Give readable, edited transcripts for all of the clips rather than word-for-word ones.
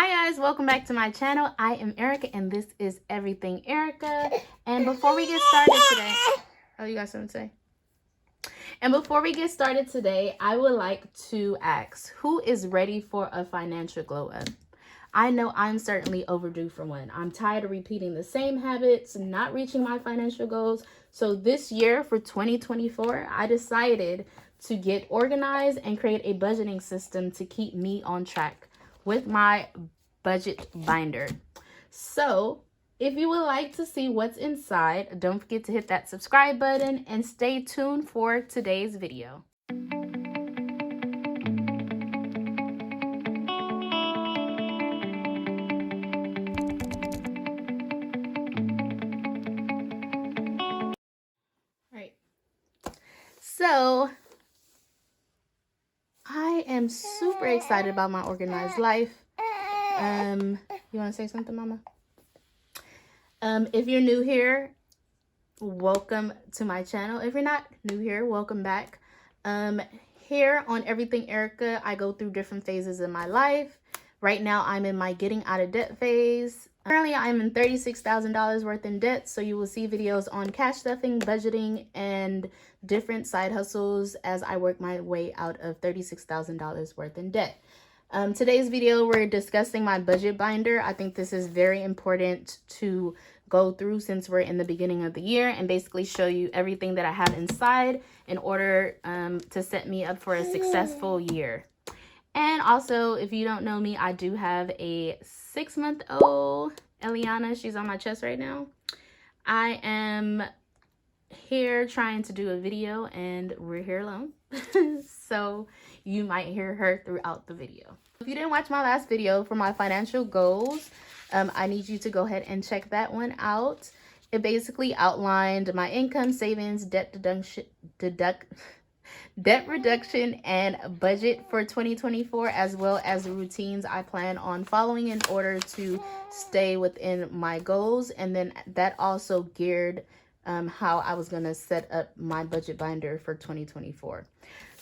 Hi guys, welcome back to my channel. I am Erica and this is Everything Erica. And before we get started today, oh, you got something to say? And before we get started today, I would like to ask, who is ready for a financial glow up? I know I'm certainly overdue for one. I'm tired of repeating the same habits, not reaching my financial goals. So this year for 2024, I decided to get organized and create a budgeting system to keep me on track with my budget binder. So if you would like to see what's inside, don't forget to hit that subscribe button and stay tuned for today's video. Right. So I am super excited about my organized life. You want to say something, Mama? If you're new here, welcome to my channel. If you're not new here, welcome back. Here on Everything Erica, I go through different phases in my life. Right now, I'm in my getting out of debt phase. Currently, I'm in $36,000 worth in debt, so you will see videos on cash stuffing, budgeting, and different side hustles as I work my way out of $36,000 worth in debt. Today's video, we're discussing my budget binder. I think this is very important to go through since we're in the beginning of the year and basically show you everything that I have inside in order to set me up for a successful year. And also, if you don't know me, I do have a 6-month-old Eliana. She's on my chest right now. I am here trying to do a video and we're here alone. So you might hear her throughout the video. If you didn't watch my last video for my financial goals, I need you to go ahead and check that one out. It basically outlined my income, savings, debt reduction, and budget for 2024, as well as the routines I plan on following in order to stay within my goals. And then that also geared how I was going to set up my budget binder for 2024.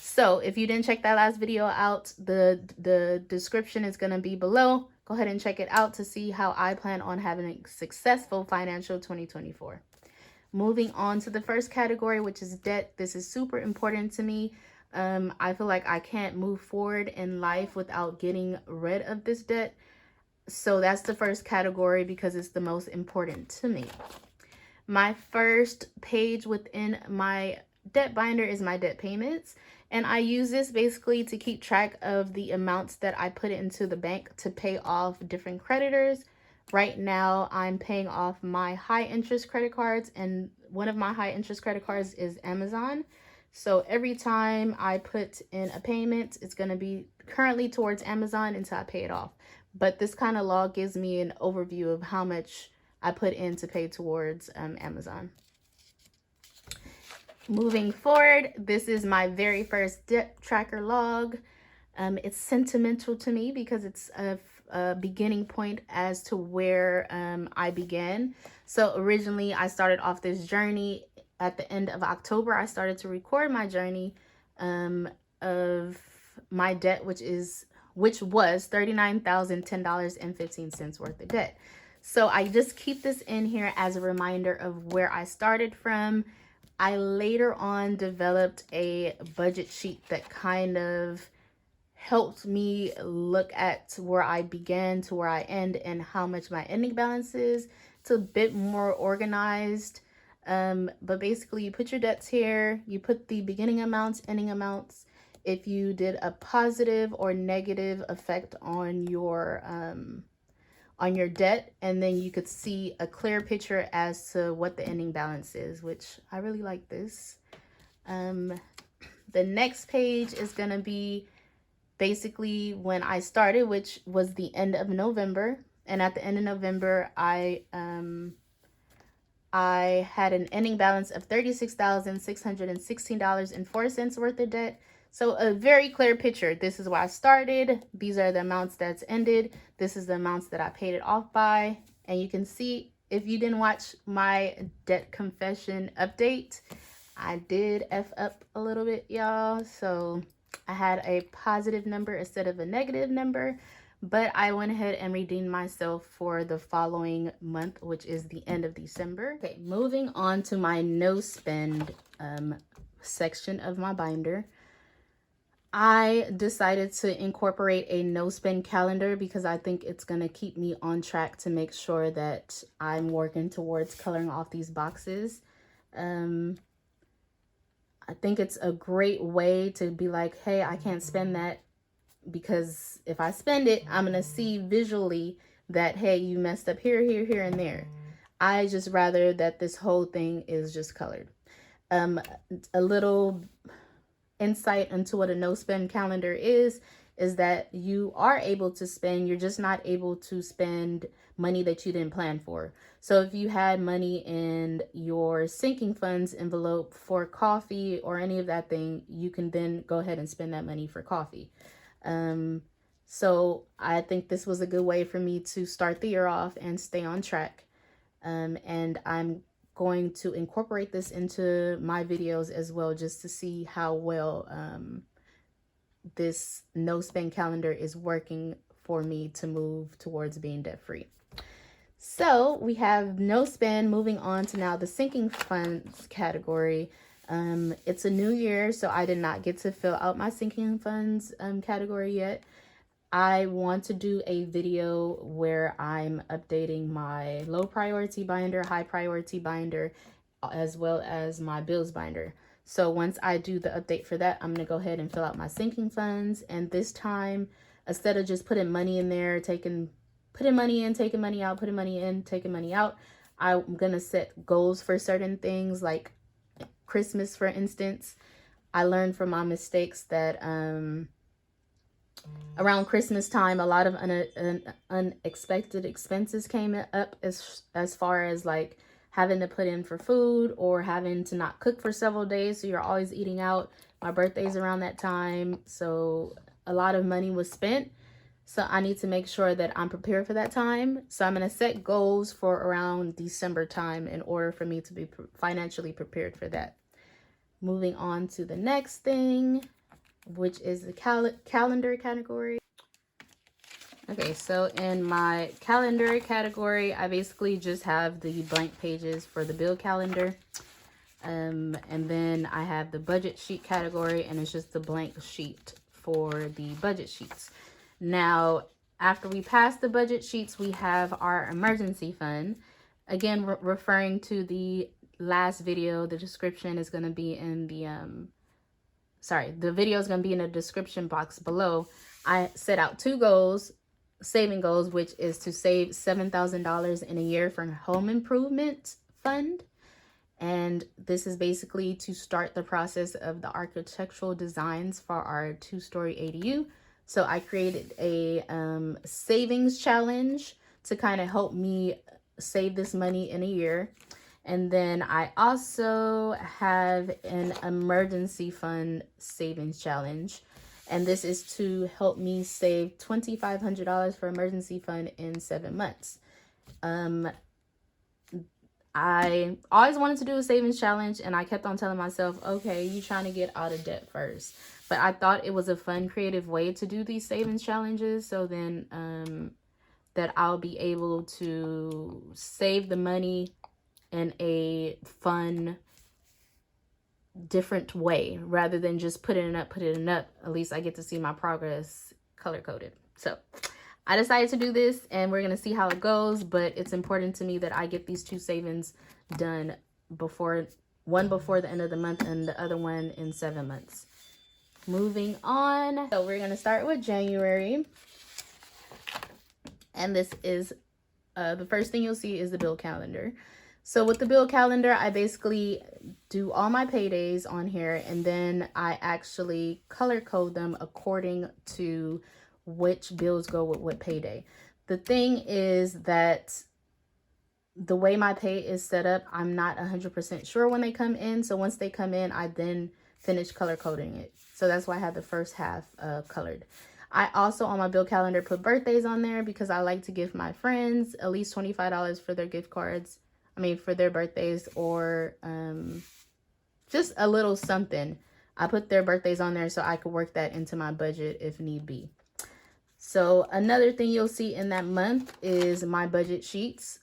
So if you didn't check that last video out, the description is going to be below. Go ahead and check it out to see how I plan on having a successful financial 2024. Moving on to the first category, which is debt. This is super important to me. I feel like I can't move forward in life without getting rid of this debt. So that's the first category because it's the most important to me. My first page within my debt binder is my debt payments. And I use this basically to keep track of the amounts that I put into the bank to pay off different creditors. Right now, I'm paying off my high interest credit cards, and one of my high interest credit cards is Amazon. So every time I put in a payment, it's going to be currently towards Amazon until I pay it off. But this kind of log gives me an overview of how much I put in to pay towards Amazon. Moving forward, this is my very first debt tracker log. It's sentimental to me because it's a beginning point as to where I began. So originally I started off this journey at the end of October. I started to record my journey of my debt, which was $39,010.15 worth of debt. So I just keep this in here as a reminder of where I started from. I later on developed a budget sheet that kind of helped me look at where I began to where I end and how much my ending balance is. It's a bit more organized. But basically you put your debts here, you put the beginning amounts, ending amounts, if you did a positive or negative effect on your debt, and then you could see a clear picture as to what the ending balance is, which I really like this. The next page is going to be basically when I started, which was the end of November. And at the end of November, I had an ending balance of $36,616.04 worth of debt. So a very clear picture. This is where I started. These are the amounts that's ended. This is the amounts that I paid it off by. And you can see, if you didn't watch my debt confession update, I did F up a little bit, y'all. So I had a positive number instead of a negative number. but I went ahead and redeemed myself for the following month, which is the end of December. Okay, moving on to my no spend section of my binder. I decided to incorporate a no spend calendar because I think it's going to keep me on track to make sure that I'm working towards coloring off these boxes. I think it's a great way to be like, hey, I can't spend that, because if I spend it, I'm going to see visually that, hey, you messed up here, here, here, and there. I just rather that this whole thing is just colored. A little insight into what a no spend calendar is that you are able to spend, you're just not able to spend money that you didn't plan for. So if you had money in your sinking funds envelope for coffee or any of that thing, you can then go ahead and spend that money for coffee. So I think this was a good way for me to start the year off and stay on track. And I'm going to incorporate this into my videos as well, just to see how well this no spend calendar is working for me to move towards being debt free. So we have no spend. Moving on to now the sinking funds category. It's a new year, so I did not get to fill out my sinking funds category yet. I want to do a video where I'm updating my low priority binder, high priority binder, as well as my bills binder. So once I do the update for that, I'm going to go ahead and fill out my sinking funds. And this time, instead of just putting money in there, putting money in, taking money out, putting money in, taking money out, I'm going to set goals for certain things, like Christmas, for instance. I learned from my mistakes that around Christmas time, a lot of unexpected expenses came up, as far as like having to put in for food or having to not cook for several days. So you're always eating out. My birthday's around that time, so a lot of money was spent. So I need to make sure that I'm prepared for that time. So I'm going to set goals for around December time in order for me to be financially prepared for that. Moving on to the next thing, which is the calendar category. Okay, so in my calendar category, I basically just have the blank pages for the bill calendar. And then I have the budget sheet category, and it's just the blank sheet for the budget sheets. Now, after we pass the budget sheets, we have our emergency fund. Again, referring to the last video, the description is going to be in the the video is going to be in the description box below. I set out two goals, saving goals, which is to save $7,000 in a year for a home improvement fund. And this is basically to start the process of the architectural designs for our 2-story ADU. So I created a savings challenge to kind of help me save this money in a year. And then I also have an emergency fund savings challenge. And this is to help me save $2,500 for emergency fund in 7 months. I always wanted to do a savings challenge, and I kept on telling myself, okay, you trying to get out of debt first. But I thought it was a fun, creative way to do these savings challenges. So then that I'll be able to save the money in a fun, different way, rather than just putting it up. At least I get to see my progress color coded. So I decided to do this, and we're going to see how it goes. But it's important to me that I get these two savings done one before the end of the month and the other one in 7 months. Moving on. So we're going to start with January. And this is the first thing you'll see is the bill calendar. So with the bill calendar, I basically do all my paydays on here, and then I actually color code them according to which bills go with what payday. The thing is that the way my pay is set up, I'm not 100% sure when they come in. So once they come in, I then finish color coding it. So that's why I have the first half colored. I also, on my bill calendar, put birthdays on there because I like to give my friends at least $25 for their gift cards. For their birthdays, or just a little something. I put their birthdays on there so I could work that into my budget if need be. So another thing you'll see in that month is my budget sheets.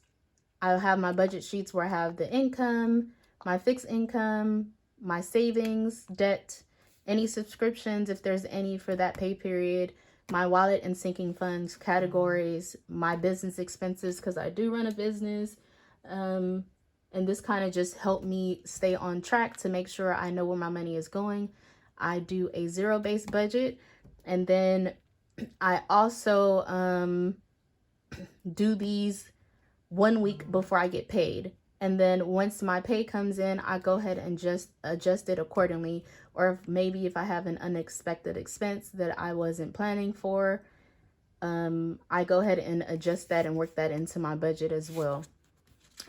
I'll have my budget sheets where I have the income, my fixed income, my savings, debt, any subscriptions if there's any for that pay period, my wallet and sinking funds categories, my business expenses because I do run a business. And this kind of just helped me stay on track to make sure I know where my money is going. I do a zero-based budget, and then I also do these 1 week before I get paid. And then once my pay comes in, I go ahead and just adjust it accordingly. Or maybe if I have an unexpected expense that I wasn't planning for, I go ahead and adjust that and work that into my budget as well.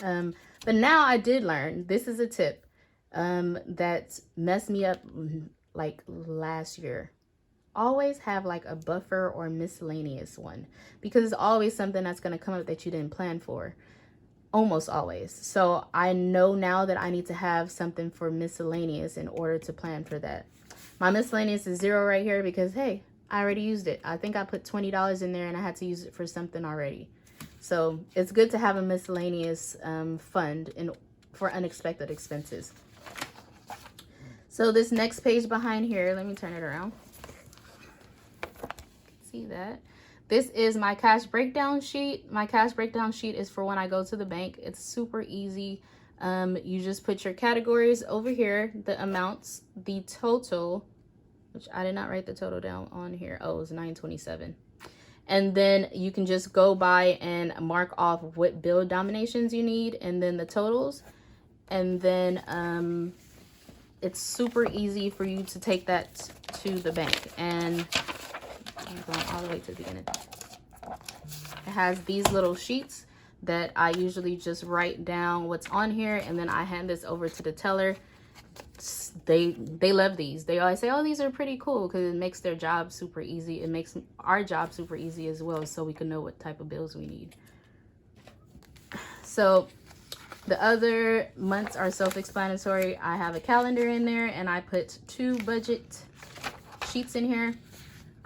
But now I did learn, this is a tip that messed me up like last year. Always have like a buffer or miscellaneous one, because it's always something that's going to come up that you didn't plan for. Almost always. So I know now that I need to have something for miscellaneous in order to plan for that. My miscellaneous is 0 right here because, hey, I already used it. I think I put $20 in there and I had to use it for something already. So it's good to have a miscellaneous fund for unexpected expenses. So this next page behind here, let me turn it around. See that? This is my cash breakdown sheet. My cash breakdown sheet is for when I go to the bank. It's super easy. You just put your categories over here, the amounts, the total, which I did not write the total down on here. Oh, it was $927. And then you can just go by and mark off what bill denominations you need and then the totals. And then it's super easy for you to take that to the bank. And I'm going all the way to the beginning. It has these little sheets that I usually just write down what's on here, and then I hand this over to the teller. They love these. They always say, oh, these are pretty cool, because it makes their job super easy. It makes our job super easy as well, so we can know what type of bills we need. So the other months are self-explanatory. I have a calendar in there, and I put 2 budget sheets in here.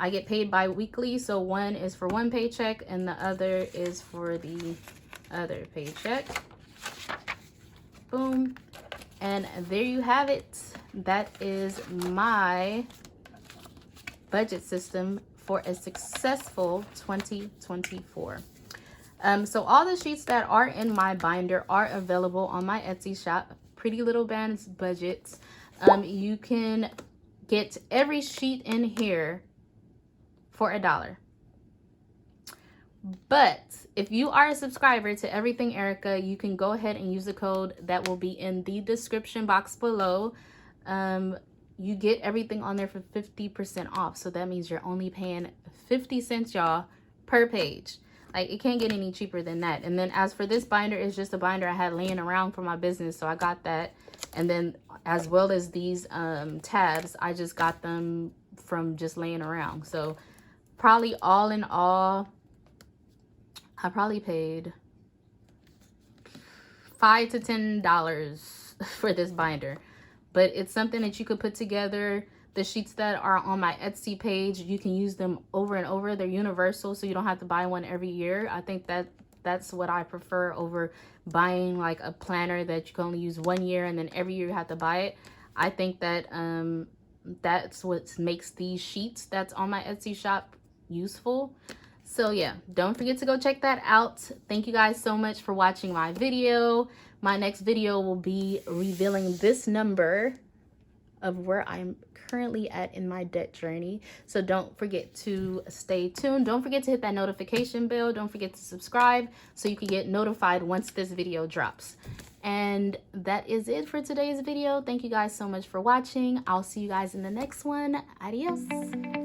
I get paid bi-weekly, so one is for one paycheck and the other is for the other paycheck. Boom. And there you have it. That is my budget system for a successful 2024. So all the sheets that are in my binder are available on my Etsy shop, Pretty Little Band's Budgets. You can get every sheet in here for $1. But if you are a subscriber to Everything Erica, you can go ahead and use the code that will be in the description box below. You get everything on there for 50% off. So that means you're only paying 50 cents, y'all, per page. Like, it can't get any cheaper than that. And then as for this binder, it's just a binder I had laying around for my business, so I got that. And then as well as these tabs, I just got them from just laying around. So probably all in all, I probably paid $5 to $10 for this binder. But it's something that you could put together. The sheets that are on my Etsy page, you can use them over and over. They're universal, so you don't have to buy one every year. I think that's what I prefer over buying like a planner that you can only use 1 year and then every year you have to buy it. I think that that's what makes these sheets that's on my Etsy shop useful. So yeah, don't forget to go check that out. Thank you guys so much for watching my video. My next video will be revealing this number of where I'm currently at in my debt journey. So don't forget to stay tuned. Don't forget to hit that notification bell. Don't forget to subscribe so you can get notified once this video drops. And that is it for today's video. Thank you guys so much for watching. I'll see you guys in the next one. Adios.